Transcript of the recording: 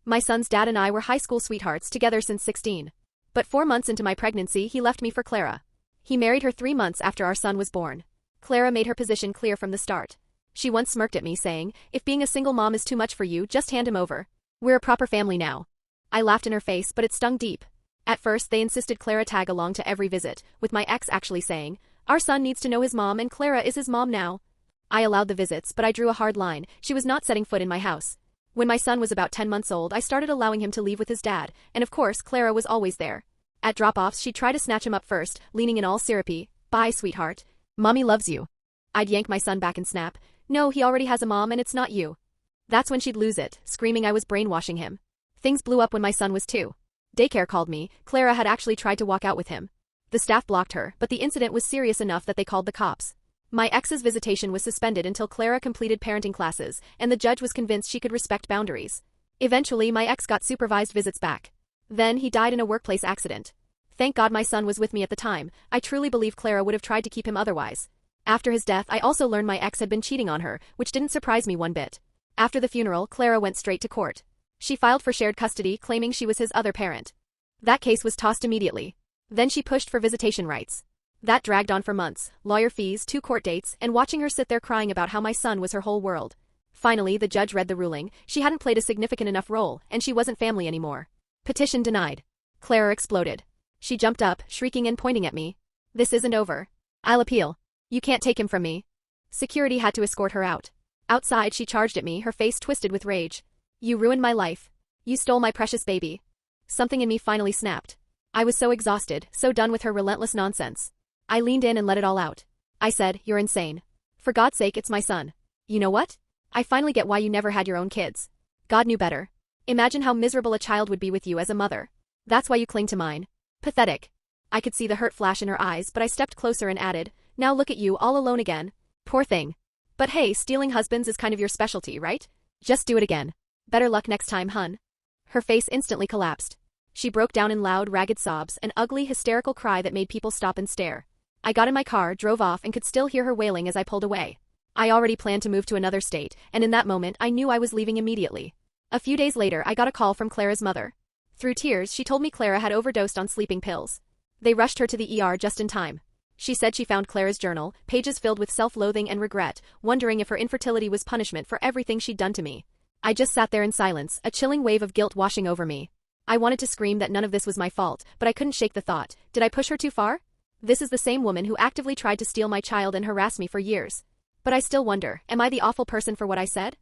My son's dad and I were high school sweethearts together since 16. But 4 months into my pregnancy he left me for Clara. He married her 3 months after our son was born. Clara made her position clear from the start. She once smirked at me saying, "If being a single mom is too much for you, just hand him over. We're a proper family now." I laughed in her face, but it stung deep. At first they insisted Clara tag along to every visit, with my ex actually saying, "Our son needs to know his mom and Clara is his mom now." I allowed the visits, but I drew a hard line. She was not setting foot in my house. When my son was about 10 months old I started allowing him to leave with his dad, and of course Clara was always there. At drop-offs she'd try to snatch him up first, leaning in all syrupy, "Bye, sweetheart. Mommy loves you." I'd yank my son back and snap, "No, he already has a mom and it's not you." That's when she'd lose it, screaming I was brainwashing him. Things blew up when my son was 2. Daycare called me. Clara had actually tried to walk out with him. The staff blocked her, but the incident was serious enough that they called the cops. My ex's visitation was suspended until Clara completed parenting classes, and the judge was convinced she could respect boundaries. Eventually my ex got supervised visits back. Then he died in a workplace accident. Thank God my son was with me at the time. I truly believe Clara would have tried to keep him otherwise. After his death I also learned my ex had been cheating on her, which didn't surprise me one bit. After the funeral, Clara went straight to court. She filed for shared custody, claiming she was his other parent. That case was tossed immediately. Then she pushed for visitation rights. That dragged on for months, lawyer fees, 2 court dates, and watching her sit there crying about how my son was her whole world. Finally, the judge read the ruling. She hadn't played a significant enough role, and she wasn't family anymore. Petition denied. Clara exploded. She jumped up, shrieking and pointing at me. "This isn't over. I'll appeal. You can't take him from me." Security had to escort her out. Outside she charged at me, her face twisted with rage. "You ruined my life. You stole my precious baby." Something in me finally snapped. I was so exhausted, so done with her relentless nonsense. I leaned in and let it all out. I said, "You're insane. For God's sake, it's my son. You know what? I finally get why you never had your own kids. God knew better. Imagine how miserable a child would be with you as a mother. That's why you cling to mine. Pathetic." I could see the hurt flash in her eyes, but I stepped closer and added, "Now look at you, all alone again. Poor thing. But hey, stealing husbands is kind of your specialty, right? Just do it again. Better luck next time, hun." Her face instantly collapsed. She broke down in loud, ragged sobs, an ugly, hysterical cry that made people stop and stare. I got in my car, drove off, and could still hear her wailing as I pulled away. I already planned to move to another state, and in that moment I knew I was leaving immediately. A few days later I got a call from Clara's mother. Through tears she told me Clara had overdosed on sleeping pills. They rushed her to the ER just in time. She said she found Clara's journal, pages filled with self-loathing and regret, wondering if her infertility was punishment for everything she'd done to me. I just sat there in silence, a chilling wave of guilt washing over me. I wanted to scream that none of this was my fault, but I couldn't shake the thought. Did I push her too far? This is the same woman who actively tried to steal my child and harass me for years. But I still wonder, am I the awful person for what I said?